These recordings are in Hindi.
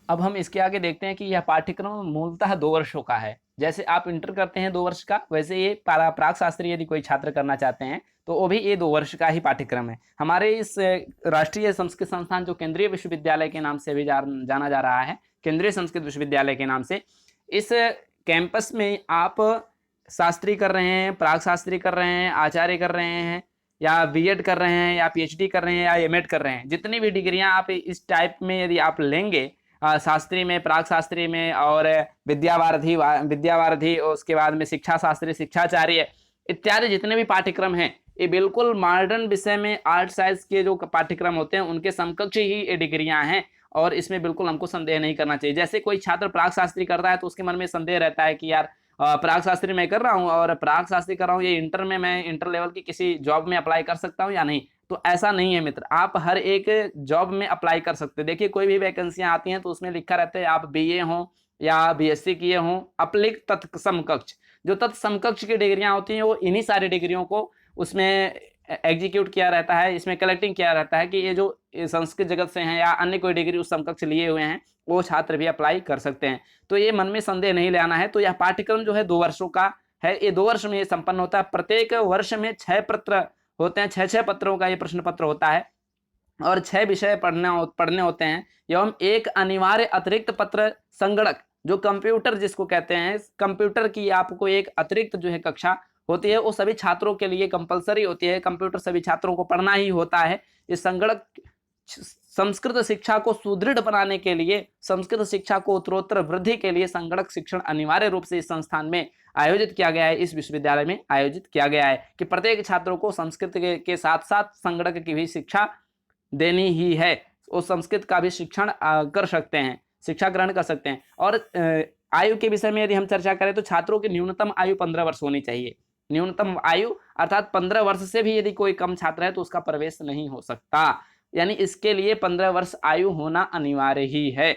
अब हम इसके आगे देखते हैं कि यह पाठ्यक्रम मूलतः 2 वर्षों का है। जैसे आप इंटर करते हैं 2 वर्ष का, वैसे ये प्राक शास्त्री यदि कोई छात्र करना चाहते हैं तो वो भी ये 2 वर्ष का ही पाठ्यक्रम है। हमारे इस राष्ट्रीय संस्कृत संस्थान जो केंद्रीय विश्वविद्यालय के नाम से भी जाना जा रहा है, केंद्रीय संस्कृत विश्वविद्यालय के नाम से, इस कैंपस में आप शास्त्री कर रहे हैं, प्राक शास्त्री कर रहे हैं, आचार्य कर रहे हैं, या बीएड कर रहे हैं, या पीएचडी कर रहे हैं, या एमएड कर रहे हैं, जितनी भी डिग्रियां आप इस टाइप में यदि आप लेंगे, शास्त्री में, प्राक शास्त्री में, और विद्यावारिधि और उसके बाद में शिक्षा शास्त्री, शिक्षाचार्य इत्यादि जितने भी पाठ्यक्रम हैं, ये बिल्कुल मॉडर्न विषय में आर्ट साइंस के जो पाठ्यक्रम होते हैं उनके समकक्ष ही ये डिग्रियां हैं। और इसमें बिल्कुल हमको संदेह नहीं करना चाहिए। जैसे कोई छात्र प्राक शास्त्री करता है तो उसके मन में संदेह रहता है कि यार प्राक शास्त्री मैं कर रहा हूँ और प्राक शास्त्री कर रहा हूँ, ये इंटर में मैं इंटर लेवल की किसी जॉब में अप्लाई कर सकता हूँ या नहीं। तो ऐसा नहीं है मित्र, आप हर एक जॉब में अप्लाई कर सकते हैं। देखिए कोई भी वैकेंसियां आती हैं तो उसमें लिखा रहता है आप बीए हो या बीएससी किए हों, अपलिक तत्समकक्ष, जो तत्समकक्ष की डिग्रियां होती हैं वो इन्हीं सारी डिग्रियों को उसमें एग्जीक्यूट किया रहता है, इसमें कलेक्टिंग किया रहता है कि ये जो संस्कृत जगत से हैं या अन्य कोई डिग्री उस समकक्ष लिए हुए हैं वो छात्र भी अप्लाई कर सकते हैं। तो ये मन में संदेह नहीं ले आना है। तो यह पाठ्यक्रम जो है 2 वर्षों का है, ये 2 वर्ष में ये संपन्न होता है। प्रत्येक वर्ष में 6 पत्र होते हैं, 6 पत्रों का ये प्रश्न पत्र होता है और 6 विषय पढ़ने होते हैं एवं एक अनिवार्य अतिरिक्त पत्र संगणक, जो कंप्यूटर जिसको कहते हैं, कंप्यूटर की आपको एक अतिरिक्त जो है कक्षा होती है, वो सभी छात्रों के लिए कंपलसरी होती है। कंप्यूटर सभी छात्रों को पढ़ना ही होता है। इस संगणक संस्कृत शिक्षा को सुदृढ़ बनाने के लिए, संस्कृत शिक्षा को उत्तरोत्तर वृद्धि के लिए संगणक शिक्षण अनिवार्य रूप से इस संस्थान में आयोजित किया गया है, इस विश्वविद्यालय में आयोजित किया गया है कि प्रत्येक छात्रों को संस्कृत के साथ साथ संगणक की भी शिक्षा देनी ही है। वो संस्कृत का भी शिक्षण कर सकते हैं, शिक्षा ग्रहण कर सकते हैं। और आयु के विषय में यदि हम चर्चा करें तो छात्रों की न्यूनतम आयु 15 वर्ष होनी चाहिए। न्यूनतम आयु अर्थात 15 वर्ष से भी यदि कोई कम छात्र है तो उसका प्रवेश नहीं हो सकता, यानी इसके लिए 15 वर्ष आयु होना अनिवार्य ही है।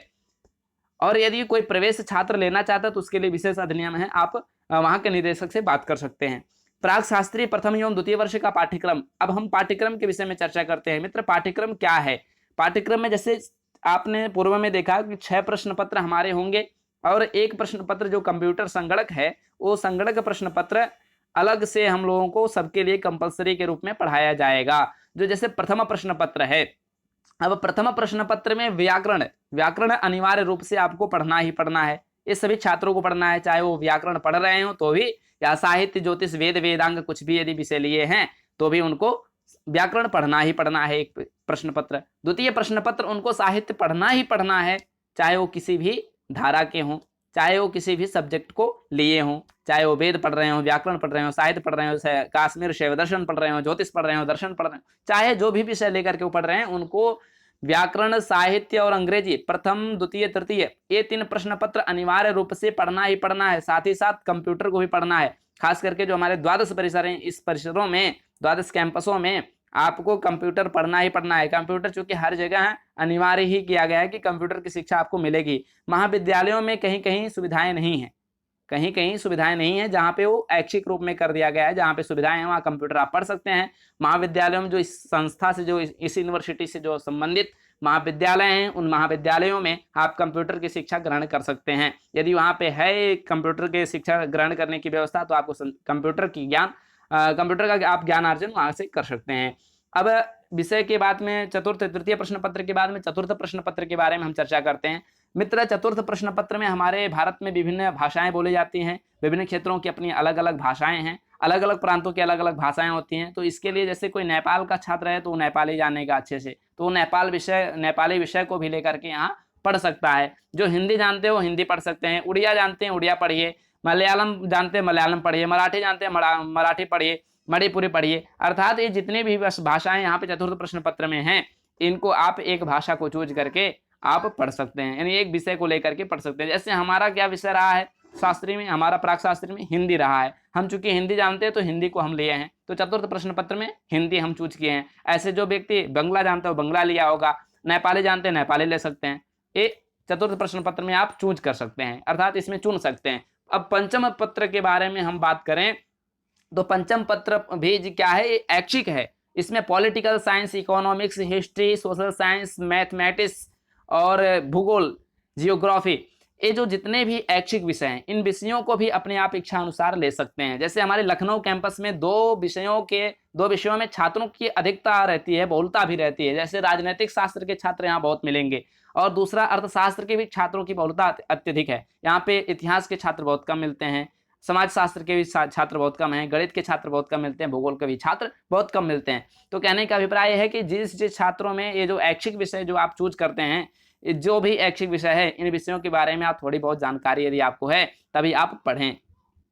और यदि कोई प्रवेश छात्र लेना चाहता है तो उसके लिए विशेष अधिनियम है, आप वहां के निदेशक से बात कर सकते हैं। प्राक शास्त्री प्रथम एवं द्वितीय वर्ष का पाठ्यक्रम। अब हम पाठ्यक्रम के विषय में चर्चा करते हैं। मित्र पाठ्यक्रम क्या है? पाठ्यक्रम में जैसे आपने पूर्व में देखा कि 6 प्रश्न पत्र हमारे होंगे और एक प्रश्न पत्र जो कंप्यूटर संगणक है, वो संगणक प्रश्न पत्र अलग से हम लोगों को सबके लिए कंपलसरी के रूप में पढ़ाया जाएगा। जो जैसे प्रथम प्रश्न पत्र है, अब प्रथम प्रश्न पत्र में व्याकरण अनिवार्य रूप से आपको पढ़ना ही पढ़ना है। ये सभी छात्रों को पढ़ना है, चाहे वो व्याकरण पढ़ रहे हो तो भी, या साहित्य, ज्योतिष, वेद, वेदांग कुछ भी यदि विषय लिए हैं तो भी उनको व्याकरण पढ़ना ही पढ़ना है एक प्रश्न पत्र। द्वितीय प्रश्न पत्र उनको साहित्य पढ़ना ही पढ़ना है, चाहे वो किसी भी धारा के हों, चाहे वो किसी भी सब्जेक्ट को लिए हों, चाहे वो वेद पढ़ रहे हो, व्याकरण पढ़ रहे हो, साहित्य पढ़ रहे हो, काश्मीर शैव दर्शन पढ़ रहे हो, ज्योतिष पढ़ रहे हो, दर्शन पढ़ रहे हो, चाहे जो भी विषय लेकर के वो पढ़ रहे हैं, उनको व्याकरण, साहित्य और अंग्रेजी प्रथम, द्वितीय, तृतीय ये 3 प्रश्न पत्र अनिवार्य रूप से पढ़ना ही पढ़ना है। साथ ही साथ कंप्यूटर को भी पढ़ना है। खास करके जो हमारे द्वादश परिसर हैं, इस परिसरों में, द्वादश कैंपसों में आपको कंप्यूटर पढ़ना ही पढ़ना है। कंप्यूटर चूंकि हर जगह अनिवार्य ही किया गया है कि कंप्यूटर की शिक्षा आपको मिलेगी। महाविद्यालयों में कहीं कहीं सुविधाएं नहीं है, कहीं कहीं सुविधाएं नहीं है, जहाँ पे वो ऐच्छिक रूप में कर दिया गया है। जहाँ पे सुविधाएं हैं वहाँ कंप्यूटर आप पढ़ सकते हैं। महाविद्यालयों में जो इस संस्था से, जो इस यूनिवर्सिटी से जो संबंधित महाविद्यालय हैं, उन महाविद्यालयों में आप कंप्यूटर की शिक्षा ग्रहण कर सकते हैं। यदि वहाँ पे है कंप्यूटर की शिक्षा ग्रहण करने की व्यवस्था तो आपको कंप्यूटर का आप ज्ञान अर्जन वहाँ से कर सकते हैं। अब विषय के बाद में तृतीय प्रश्न पत्र के बाद में चतुर्थ प्रश्न पत्र के बारे में हम चर्चा करते हैं। मित्र चतुर्थ प्रश्न पत्र में हमारे भारत में विभिन्न भाषाएं बोली जाती हैं, विभिन्न क्षेत्रों की अपनी अलग अलग भाषाएं हैं, अलग अलग प्रांतों की अलग अलग भाषाएं होती हैं। तो इसके लिए जैसे कोई नेपाल का छात्र है तो वो नेपाली जानेगा अच्छे से, तो वो नेपाली विषय को भी लेकर के यहाँ पढ़ सकता है। जो हिंदी जानते हैं वो हिंदी पढ़ सकते हैं, उड़िया जानते हैं उड़िया पढ़िए, मलयालम जानते हैं मलयालम पढ़िए, मराठी जानते हैं मराठी पढ़िए, मणिपुरी पढ़िए। अर्थात ये जितनी भी भाषाएं यहाँ पे चतुर्थ प्रश्न पत्र में हैं, इनको आप एक भाषा को चूज करके आप पढ़ सकते हैं, यानी एक विषय को लेकर के पढ़ सकते हैं। जैसे हमारा क्या विषय रहा है शास्त्री में, हमारा प्राक शास्त्री में हिंदी रहा है। हम चूंकि हिंदी जानते हैं तो हिंदी को हम लिए हैं, तो चतुर्थ प्रश्न पत्र में हिंदी हम चूज किए हैं। ऐसे जो व्यक्ति बंगला जानते हो बंगला लिया होगा, नेपाली जानते हैं नेपाली ले सकते हैं। ये चतुर्थ प्रश्न पत्र में आप चूज कर सकते हैं, अर्थात इसमें चुन सकते हैं। अब पंचम पत्र के बारे में हम बात करें तो पंचम पत्र भी क्या है, ये ऐच्छिक है। इसमें political science, economics, history, social science, mathematics और भूगोल जियोग्राफी, ये जो जितने भी ऐच्छिक विषय हैं, इन विषयों को भी अपने आप इच्छा अनुसार ले सकते हैं। जैसे हमारे लखनऊ कैंपस में दो विषयों में छात्रों की अधिकता रहती है, बहुलता भी रहती है। जैसे राजनीतिक शास्त्र के छात्र यहाँ बहुत मिलेंगे, और दूसरा अर्थशास्त्र के भी छात्रों की बहुलता अत्यधिक है। यहाँ पे इतिहास के छात्र बहुत कम मिलते हैं, समाज शास्त्र के भी छात्र बहुत कम हैं, गणित के छात्र बहुत कम मिलते हैं, भूगोल के भी छात्र बहुत कम मिलते हैं। तो कहने का अभिप्राय है कि जिस छात्रों में ये जो ऐच्छिक विषय जो आप चूज करते हैं, जो भी ऐच्छिक विषय है, इन विषयों के बारे में आप थोड़ी बहुत जानकारी यदि आपको है तभी आप पढ़ें।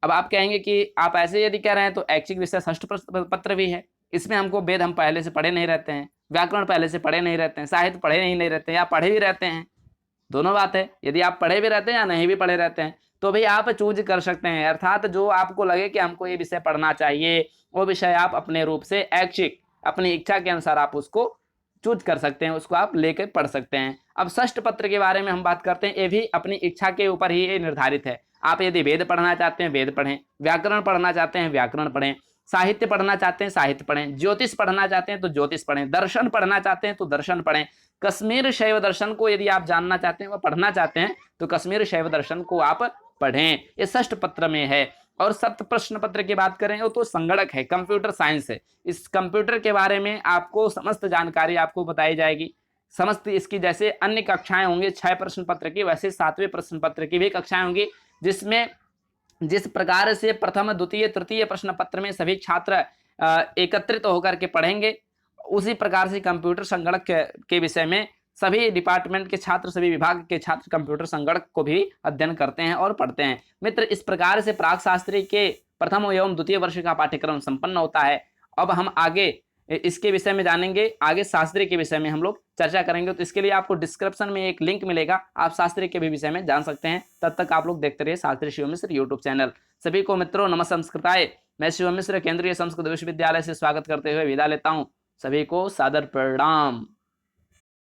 अब आप कहेंगे कि आप ऐसे यदि कह रहे हैं तो ऐच्छिक विषय षष्ठ प्रश्न पत्र भी है, इसमें हमको वेद हम पहले से पढ़े नहीं रहते हैं, व्याकरण पहले से पढ़े नहीं रहते हैं, साहित्य पढ़े नहीं रहते हैं, या पढ़े भी रहते हैं, दोनों बात है। यदि आप पढ़े भी रहते हैं या नहीं भी पढ़े रहते हैं तो भी आप चूज कर सकते हैं। अर्थात जो आपको लगे कि हमको ये विषय पढ़ना चाहिए, वो विषय आप अपने रूप से ऐच्छिक अपनी इच्छा के अनुसार आप उसको चूज कर सकते हैं, उसको आप लेकर पढ़ सकते हैं। अब षष्ठ पत्र के बारे में हम बात करते हैं, ये भी अपनी इच्छा के ऊपर ही ये निर्धारित है। आप यदि वेद पढ़ना चाहते हैं वेद पढ़ें, व्याकरण पढ़ना चाहते हैं व्याकरण पढ़ें, साहित्य पढ़ना चाहते हैं साहित्य पढ़ें, ज्योतिष पढ़ना चाहते हैं तो ज्योतिष पढ़ें, दर्शन पढ़ना चाहते हैं तो दर्शन पढ़ें, कश्मीर शैव दर्शन को यदि आप जानना चाहते हैं व पढ़ना चाहते हैं तो कश्मीर शैव दर्शन को आप पढ़ें। ये षष्ठ पत्र में है। और सप्त प्रश्न पत्र की बात करें तो संगणक है, कंप्यूटर साइंस है। इस कंप्यूटर के बारे में आपको समस्त जानकारी आपको बताई जाएगी। समस्त इसकी जैसे अन्य कक्षाएं होंगी 6 प्रश्न पत्र की, वैसे 7वें प्रश्न पत्र की भी कक्षाएं होंगी, जिसमें जिस प्रकार से प्रथम द्वितीय तृतीय प्रश्न पत्र में सभी छात्र एकत्रित होकर के पढ़ेंगे, उसी प्रकार से कंप्यूटर संगणक के विषय में सभी डिपार्टमेंट के छात्र, सभी विभाग के छात्र कंप्यूटर संगणक को भी अध्ययन करते हैं और पढ़ते हैं। मित्र, इस प्रकार से प्राक शास्त्री के प्रथम एवं द्वितीय वर्ष का पाठ्यक्रम संपन्न होता है। अब हम आगे इसके विषय में जानेंगे, आगे शास्त्री के विषय में हम लोग चर्चा करेंगे। तो इसके लिए आपको डिस्क्रिप्शन में एक लिंक मिलेगा, आप शास्त्री के भी विषय में जान सकते हैं। तब तक आप लोग देखते रहिए शास्त्री शिव मिश्र यूट्यूब चैनल। सभी को मित्रों नमस्कार। मैं शिव मिश्र केंद्रीय संस्कृत विश्वविद्यालय से स्वागत करते हुए विदा लेता हूँ। सभी को सादर प्रणाम।